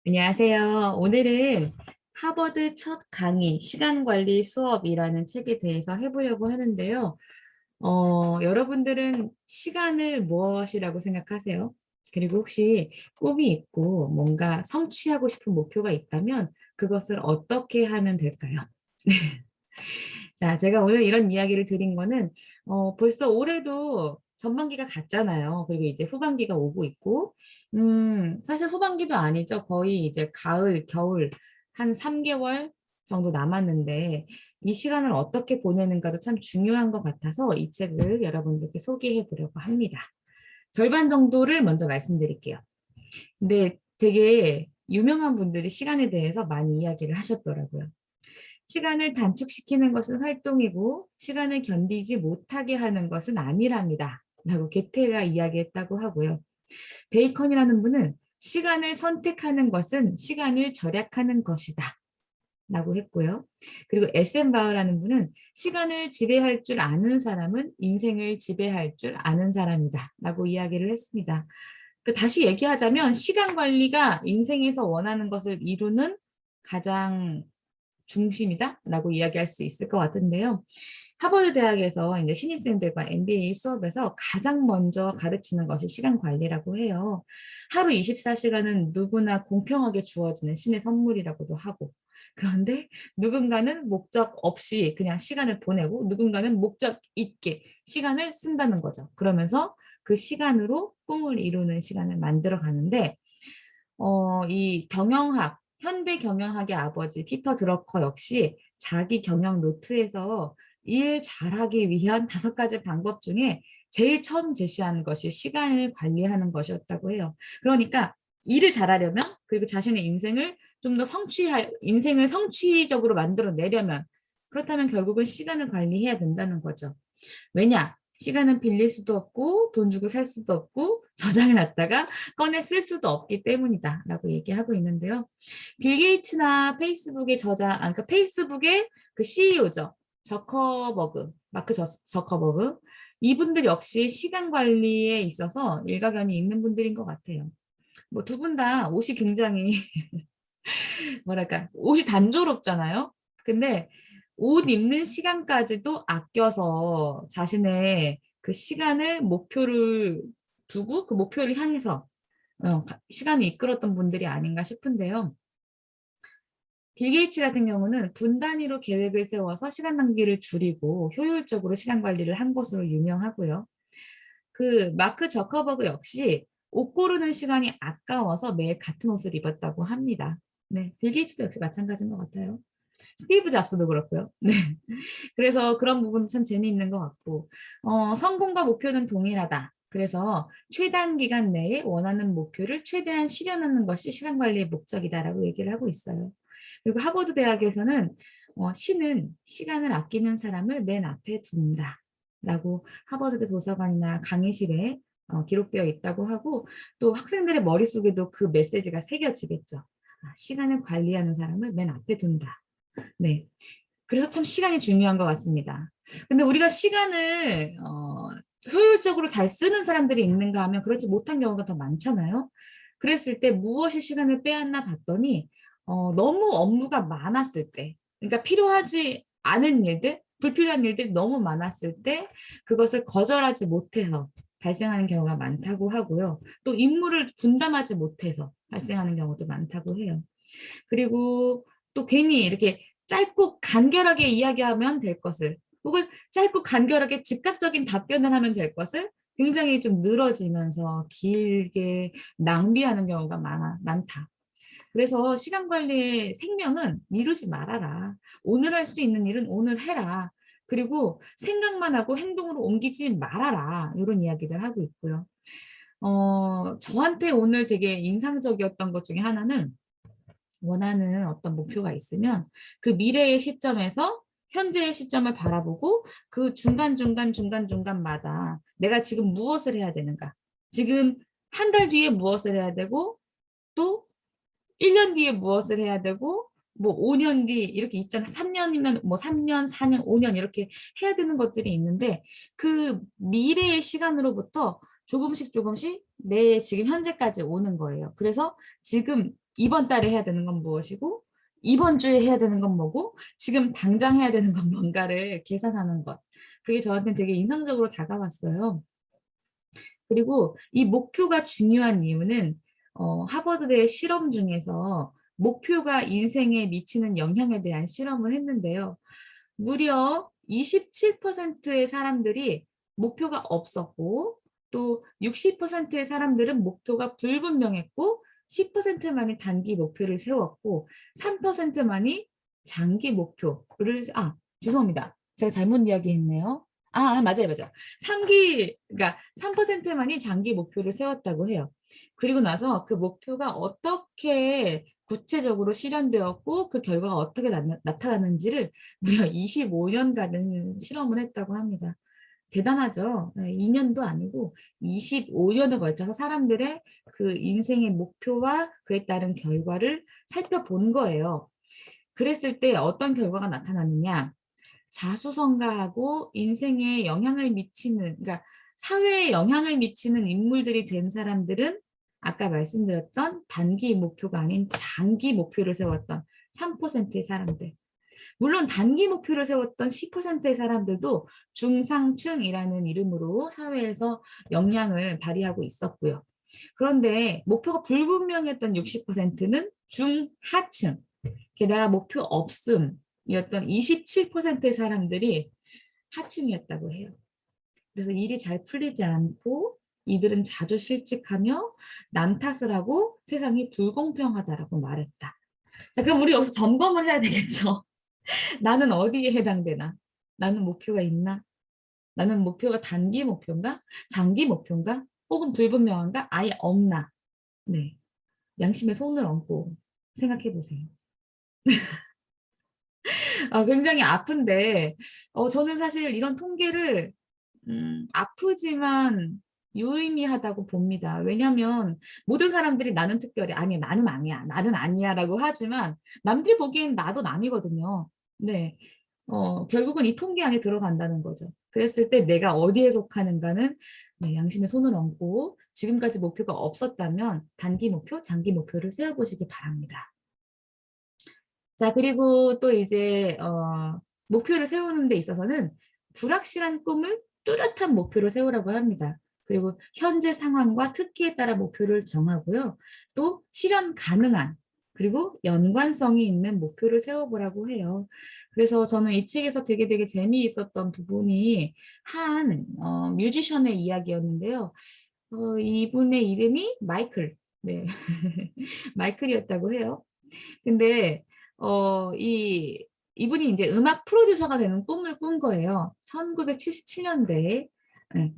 안녕하세요. 오늘은 하버드 첫 강의, 시간관리 수업이라는 책에 대해서 해보려고 하는데요. 여러분들은 시간을 무엇이라고 생각하세요? 그리고 혹시 꿈이 있고 뭔가 성취하고 싶은 목표가 있다면 그것을 어떻게 하면 될까요? 자, 제가 오늘 이런 이야기를 드린 거는 벌써 올해도 전반기가 갔잖아요. 그리고 이제 후반기가 오고 있고, 사실 후반기도 아니죠. 거의 이제 가을, 겨울 한 3개월 정도 남았는데 이 시간을 어떻게 보내는가도 참 중요한 것 같아서 이 책을 여러분들께 소개해 보려고 합니다. 절반 정도를 먼저 말씀드릴게요. 근데 되게 유명한 분들이 시간에 대해서 많이 이야기를 하셨더라고요. 시간을 단축시키는 것은 활동이고 시간을 견디지 못하게 하는 것은 아니랍니다. 라고 게테가 이야기했다고 하고요. 베이컨이라는 분은 시간을 선택하는 것은 시간을 절약하는 것이다. 라고 했고요. 그리고 에센바우라는 분은 시간을 지배할 줄 아는 사람은 인생을 지배할 줄 아는 사람이다. 라고 이야기를 했습니다. 다시 얘기하자면 시간 관리가 인생에서 원하는 것을 이루는 가장 중심이다라고 이야기할 수 있을 것 같은데요. 하버드 대학에서 이제 신입생들과 MBA 수업에서 가장 먼저 가르치는 것이 시간 관리라고 해요. 하루 24시간은 누구나 공평하게 주어지는 신의 선물이라고도 하고, 그런데 누군가는 목적 없이 그냥 시간을 보내고 누군가는 목적 있게 시간을 쓴다는 거죠. 그러면서 그 시간으로 꿈을 이루는 시간을 만들어 가는데 이 경영학, 현대 경영학의 아버지 피터 드러커 역시 자기 경영 노트에서 일 잘하기 위한 5가지 방법 중에 제일 처음 제시한 것이 시간을 관리하는 것이었다고 해요. 그러니까 일을 잘하려면 그리고 자신의 인생을 좀 더 인생을 성취적으로 만들어내려면 그렇다면 결국은 시간을 관리해야 된다는 거죠. 왜냐? 시간은 빌릴 수도 없고 돈 주고 살 수도 없고 저장해 놨다가 꺼내 쓸 수도 없기 때문이다 라고 얘기하고 있는데요. 빌 게이츠나 페이스북의 그러니까 페이스북의 그 CEO죠. 마크 저커버그. 이분들 역시 시간 관리에 있어서 일가견이 있는 분들인 것 같아요. 뭐 두 분 다 옷이 굉장히 뭐랄까 옷이 단조롭잖아요. 근데 옷 입는 시간까지도 아껴서 자신의 그 시간을 목표를 두고 그 목표를 향해서 시간을 이끌었던 분들이 아닌가 싶은데요. 빌 게이츠 같은 경우는 분 단위로 계획을 세워서 시간 낭비를 줄이고 효율적으로 시간 관리를 한 것으로 유명하고요. 그 마크 저커버그 역시 옷 고르는 시간이 아까워서 매일 같은 옷을 입었다고 합니다. 네, 빌 게이츠도 역시 마찬가지인 것 같아요. 스티브 잡스도 그렇고요. 네. 그래서 그런 부분 참 재미있는 것 같고, 성공과 목표는 동일하다. 그래서 최단 기간 내에 원하는 목표를 최대한 실현하는 것이 시간 관리의 목적이다라고 얘기를 하고 있어요. 그리고 하버드 대학에서는 시는 시간을 아끼는 사람을 맨 앞에 둔다. 라고 하버드 도서관이나 강의실에 기록되어 있다고 하고 또 학생들의 머릿속에도 그 메시지가 새겨지겠죠. 시간을 관리하는 사람을 맨 앞에 둔다. 네. 그래서 참 시간이 중요한 것 같습니다. 근데 우리가 시간을 효율적으로 잘 쓰는 사람들이 있는가 하면 그렇지 못한 경우가 더 많잖아요. 그랬을 때 무엇이 시간을 빼앗나 봤더니 너무 업무가 많았을 때, 그러니까 필요하지 않은 일들, 불필요한 일들이 너무 많았을 때 그것을 거절하지 못해서 발생하는 경우가 많다고 하고요. 또 임무를 분담하지 못해서 발생하는 경우도 많다고 해요. 그리고 또 괜히 이렇게 짧고 간결하게 이야기하면 될 것을 혹은 짧고 간결하게 즉각적인 답변을 하면 될 것을 굉장히 좀 늘어지면서 길게 낭비하는 경우가 많다. 그래서 시간 관리의 생명은 미루지 말아라. 오늘 할 수 있는 일은 오늘 해라. 그리고 생각만 하고 행동으로 옮기지 말아라. 이런 이야기를 하고 있고요. 저한테 오늘 되게 인상적이었던 것 중에 하나는 원하는 어떤 목표가 있으면 그 미래의 시점에서 현재의 시점을 바라보고 그 중간중간마다 내가 지금 무엇을 해야 되는가? 지금 한 달 뒤에 무엇을 해야 되고 또 1년 뒤에 무엇을 해야 되고 뭐 5년 뒤 이렇게 있잖아. 3년이면 뭐 3년, 4년, 5년 이렇게 해야 되는 것들이 있는데 그 미래의 시간으로부터 조금씩 내 지금 현재까지 오는 거예요. 그래서 지금 이번 달에 해야 되는 건 무엇이고, 이번 주에 해야 되는 건 뭐고, 지금 당장 해야 되는 건 뭔가를 계산하는 것. 그게 저한테는 되게 인상적으로 다가왔어요. 그리고 이 목표가 중요한 이유는 하버드대 실험 중에서 목표가 인생에 미치는 영향에 대한 실험을 했는데요. 무려 27%의 사람들이 목표가 없었고 또 60%의 사람들은 목표가 불분명했고 10%만이 단기 목표를 세웠고 3%만이 장기 목표를 죄송합니다. 제가 잘못 이야기했네요. 맞아요, 맞아요. 그러니까 3%만이 장기 목표를 세웠다고 해요. 그리고 나서 그 목표가 어떻게 구체적으로 실현되었고 그 결과가 어떻게 나타나는지를 무려 25년간은 실험을 했다고 합니다. 대단하죠. 2년도 아니고 25년을 걸쳐서 사람들의 그 인생의 목표와 그에 따른 결과를 살펴본 거예요. 그랬을 때 어떤 결과가 나타나느냐? 자수성가하고 인생에 영향을 미치는, 그러니까 사회에 영향을 미치는 인물들이 된 사람들은 아까 말씀드렸던 단기 목표가 아닌 장기 목표를 세웠던 3%의 사람들. 물론 단기 목표를 세웠던 10%의 사람들도 중상층이라는 이름으로 사회에서 영향을 발휘하고 있었고요. 그런데 목표가 불분명했던 60%는 중하층, 게다가 목표 없음이었던 27%의 사람들이 하층이었다고 해요. 그래서 일이 잘 풀리지 않고 이들은 자주 실직하며 남 탓을 하고 세상이 불공평하다라고 말했다. 자, 그럼 우리 여기서 점검을 해야 되겠죠. 나는 어디에 해당되나? 나는 목표가 있나? 나는 목표가 단기 목표인가? 장기 목표인가? 혹은 불분명한가? 아예 없나? 네. 양심의 손을 얹고 생각해 보세요. 굉장히 아픈데, 저는 사실 이런 통계를, 아프지만 유의미하다고 봅니다. 왜냐하면 모든 사람들이 나는 특별히, 아니, 나는 아니야, 나는 아니야 라고 하지만 남들 보기엔 나도 남이거든요. 네. 결국은 이 통계 안에 들어간다는 거죠. 그랬을 때 내가 어디에 속하는가는 네, 양심의 손을 얹고 지금까지 목표가 없었다면 단기 목표, 장기 목표를 세워보시기 바랍니다. 자, 그리고 또 이제 목표를 세우는 데 있어서는 불확실한 꿈을 뚜렷한 목표로 세우라고 합니다. 그리고 현재 상황과 특기에 따라 목표를 정하고요. 또 실현 가능한 그리고 연관성이 있는 목표를 세워보라고 해요. 그래서 저는 이 책에서 되게 재미있었던 부분이 한 뮤지션의 이야기였는데요. 이분의 이름이 마이클. 네. 마이클이었다고 해요. 근데 이분이 이제 음악 프로듀서가 되는 꿈을 꾼 거예요. 1977년대에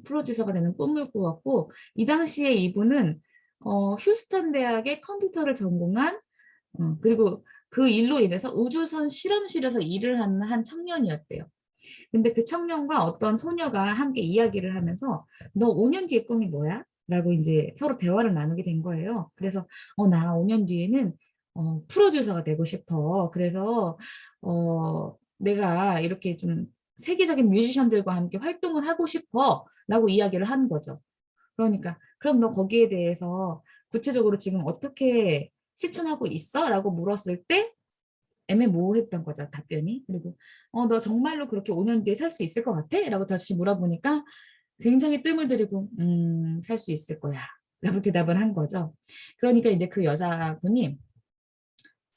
프로듀서가 되는 꿈을 꾸었고 이 당시에 이분은 휴스턴 대학의 컴퓨터를 전공한 그리고 그 일로 인해서 우주선 실험실에서 일을 하는 한 청년이었대요. 근데 그 청년과 어떤 소녀가 함께 이야기를 하면서 너 5년 뒤에 꿈이 뭐야? 라고 이제 서로 대화를 나누게 된 거예요. 그래서 나 5년 뒤에는 프로듀서가 되고 싶어. 그래서 내가 이렇게 좀 세계적인 뮤지션들과 함께 활동을 하고 싶어. 라고 이야기를 하는 거죠. 그러니까 그럼 너 거기에 대해서 구체적으로 지금 어떻게 실천하고 있어? 라고 물었을 때 애매모호했던 거죠, 답변이. 그리고 너 정말로 그렇게 5년 뒤에 살 수 있을 것 같아? 라고 다시 물어보니까 굉장히 뜸을 들이고 살 수 있을 거야. 라고 대답을 한 거죠. 그러니까 이제 그 여자분이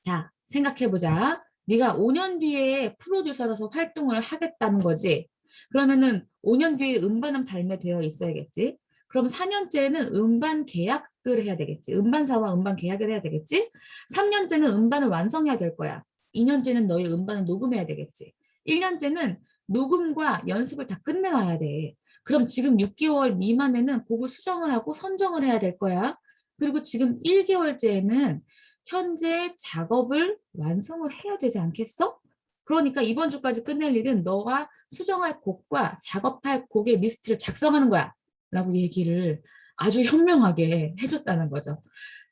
자, 생각해보자. 네가 5년 뒤에 프로듀서로서 활동을 하겠다는 거지. 그러면은 5년 뒤에 음반은 발매되어 있어야겠지. 그럼 4년째는 음반 계약을 해야 되겠지. 음반사와 음반 계약을 해야 되겠지. 3년째는 음반을 완성해야 될 거야. 2년째는 너의 음반을 녹음해야 되겠지. 1년째는 녹음과 연습을 다 끝내놔야 돼. 그럼 지금 6개월 미만에는 곡을 수정을 하고 선정을 해야 될 거야. 그리고 지금 1개월째에는 현재 작업을 완성을 해야 되지 않겠어? 그러니까 이번 주까지 끝낼 일은 너가 수정할 곡과 작업할 곡의 리스트를 작성하는 거야. 라고 얘기를 아주 현명하게 해줬다는 거죠.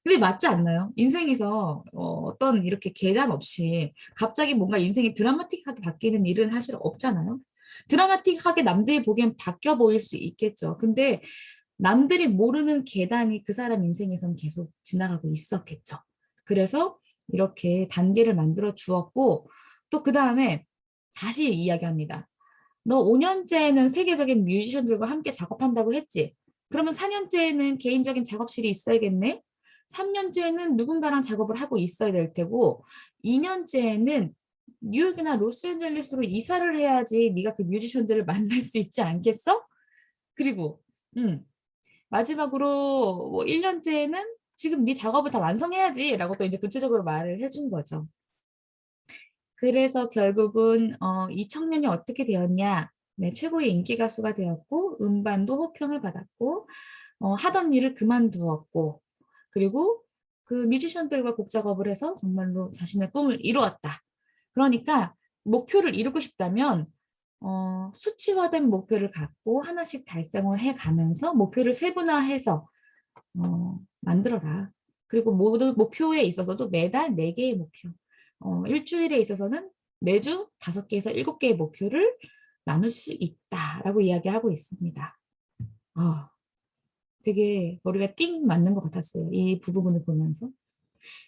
근데 맞지 않나요? 인생에서 어떤 이렇게 계단 없이 갑자기 뭔가 인생이 드라마틱하게 바뀌는 일은 사실 없잖아요. 드라마틱하게 남들이 보기엔 바뀌어 보일 수 있겠죠. 근데 남들이 모르는 계단이 그 사람 인생에선 계속 지나가고 있었겠죠. 그래서 이렇게 단계를 만들어 주었고 또 그 다음에 다시 이야기합니다. 너 5년째는 세계적인 뮤지션들과 함께 작업한다고 했지? 그러면 4년째에는 개인적인 작업실이 있어야겠네? 3년째에는 누군가랑 작업을 하고 있어야 될 테고 2년째에는 뉴욕이나 로스앤젤레스로 이사를 해야지 네가 그 뮤지션들을 만날 수 있지 않겠어? 그리고 마지막으로 뭐 1년째에는 지금 네 작업을 다 완성해야지 라고 또 이제 구체적으로 말을 해준 거죠. 그래서 결국은 이 청년이 어떻게 되었냐? 네, 최고의 인기 가수가 되었고 음반도 호평을 받았고 하던 일을 그만두었고 그리고 그 뮤지션들과 곡 작업을 해서 정말로 자신의 꿈을 이루었다. 그러니까 목표를 이루고 싶다면 수치화된 목표를 갖고 하나씩 달성을 해가면서 목표를 세분화해서 만들어라. 그리고 모든 목표에 있어서도 매달 4개의 목표, 일주일에 있어서는 매주 5개에서 7개의 목표를 나눌 수 있다라고 이야기하고 있습니다. 되게 머리가 띵 맞는 것 같았어요. 이 부분을 보면서.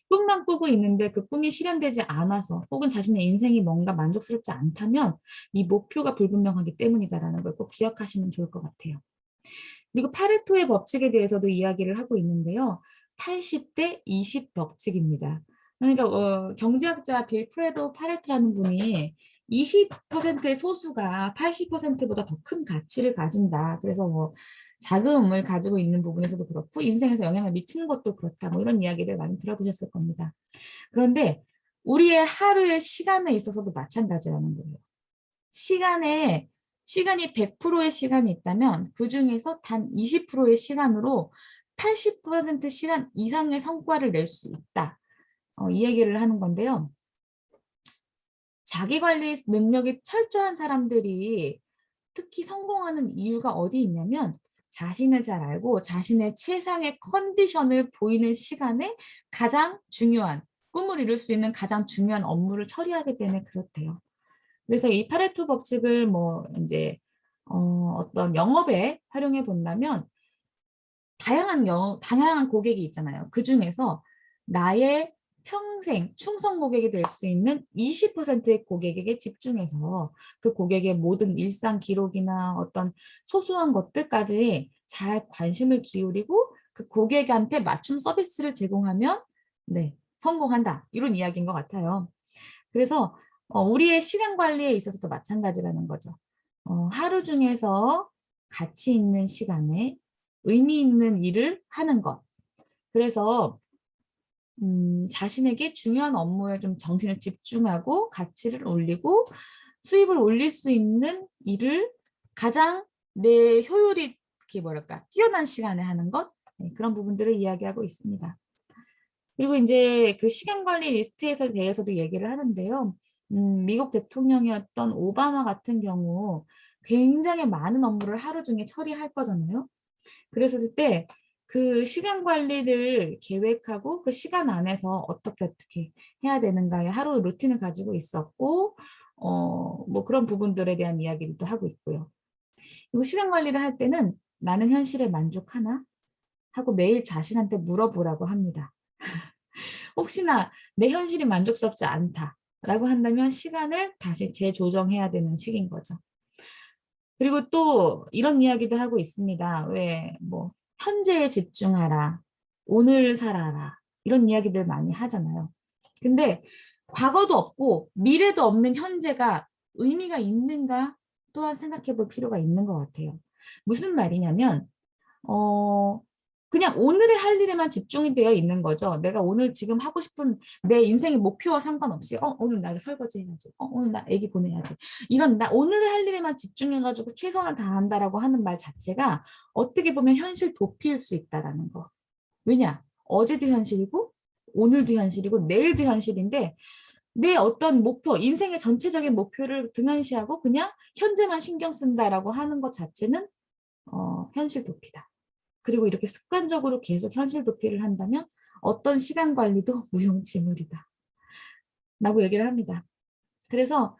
꿈만 꾸고 있는데 그 꿈이 실현되지 않아서 혹은 자신의 인생이 뭔가 만족스럽지 않다면 이 목표가 불분명하기 때문이다라는 걸 꼭 기억하시면 좋을 것 같아요. 그리고 파레토의 법칙에 대해서도 이야기를 하고 있는데요. 80대 20 법칙입니다. 그러니까 경제학자 빌 프레도 파레트라는 분이 20%의 소수가 80%보다 더 큰 가치를 가진다. 그래서 뭐 자금을 가지고 있는 부분에서도 그렇고 인생에서 영향을 미치는 것도 그렇다. 뭐 이런 이야기를 많이 들어보셨을 겁니다. 그런데 우리의 하루의 시간에 있어서도 마찬가지라는 거예요. 시간이 100%의 시간이 있다면 그중에서 단 20%의 시간으로 80% 시간 이상의 성과를 낼 수 있다. 이 얘기를 하는 건데요. 자기관리 능력이 철저한 사람들이 특히 성공하는 이유가 어디 있냐면 자신을 잘 알고 자신의 최상의 컨디션을 보이는 시간에 가장 중요한 꿈을 이룰 수 있는 가장 중요한 업무를 처리하기 때문에 그렇대요. 그래서 이 파레토 법칙을 뭐 이제 어떤 영업에 활용해 본다면 다양한 고객이 있잖아요. 그 중에서 나의 평생 충성 고객이 될 수 있는 20%의 고객에게 집중해서 그 고객의 모든 일상 기록이나 어떤 소소한 것들까지 잘 관심을 기울이고 그 고객한테 맞춤 서비스를 제공하면 네, 성공한다. 이런 이야기인 것 같아요. 그래서 우리의 시간 관리에 있어서도 마찬가지라는 거죠. 하루 중에서 가치 있는 시간에 의미 있는 일을 하는 것. 그래서 자신에게 중요한 업무에 좀 정신을 집중하고 가치를 올리고 수입을 올릴 수 있는 일을 가장 내 효율이 이렇게 뭐랄까 뛰어난 시간에 하는 것. 네, 그런 부분들을 이야기하고 있습니다. 그리고 이제 그 시간 관리 리스트에 대해서도 얘기를 하는데요. 미국 대통령이었던 오바마 같은 경우 굉장히 많은 업무를 하루 중에 처리할 거잖아요. 그랬을 때 그 시간 관리를 계획하고 그 시간 안에서 어떻게 해야 되는가의 하루 루틴을 가지고 있었고, 뭐 그런 부분들에 대한 이야기를 또 하고 있고요. 그리고 시간 관리를 할 때는 나는 현실에 만족하나? 하고 매일 자신한테 물어보라고 합니다. 혹시나 내 현실이 만족스럽지 않다라고 한다면 시간을 다시 재조정해야 되는 시기인 거죠. 그리고 또 이런 이야기도 하고 있습니다. 왜 뭐 현재에 집중하라, 오늘 살아라 이런 이야기들 많이 하잖아요. 근데 과거도 없고 미래도 없는 현재가 의미가 있는가 또한 생각해 볼 필요가 있는 것 같아요. 무슨 말이냐면 어, 그냥 오늘의 할 일에만 집중이 되어 있는 거죠. 내가 오늘 지금 하고 싶은 내 인생의 목표와 상관없이, 오늘 나 설거지 해야지. 오늘 나 애기 보내야지. 이런, 나 오늘의 할 일에만 집중해가지고 최선을 다한다라고 하는 말 자체가 어떻게 보면 현실 도피일 수 있다라는 거. 왜냐? 어제도 현실이고, 오늘도 현실이고, 내일도 현실인데, 내 어떤 목표, 인생의 전체적인 목표를 등한시하고 그냥 현재만 신경 쓴다라고 하는 것 자체는 현실 도피다. 그리고 이렇게 습관적으로 계속 현실 도피를 한다면 어떤 시간 관리도 무용지물이다. 라고 얘기를 합니다. 그래서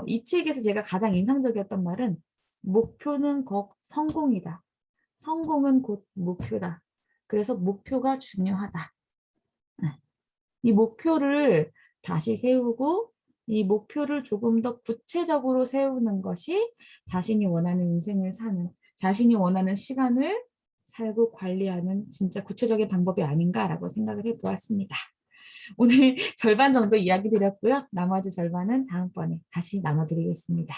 이 책에서 제가 가장 인상적이었던 말은 목표는 곧 성공이다. 성공은 곧 목표다. 그래서 목표가 중요하다. 네. 이 목표를 다시 세우고 이 목표를 조금 더 구체적으로 세우는 것이 자신이 원하는 인생을 사는, 자신이 원하는 시간을 살고 관리하는 진짜 구체적인 방법이 아닌가라고 생각을 해보았습니다. 오늘 절반 정도 이야기 드렸고요. 나머지 절반은 다음번에 다시 나눠드리겠습니다.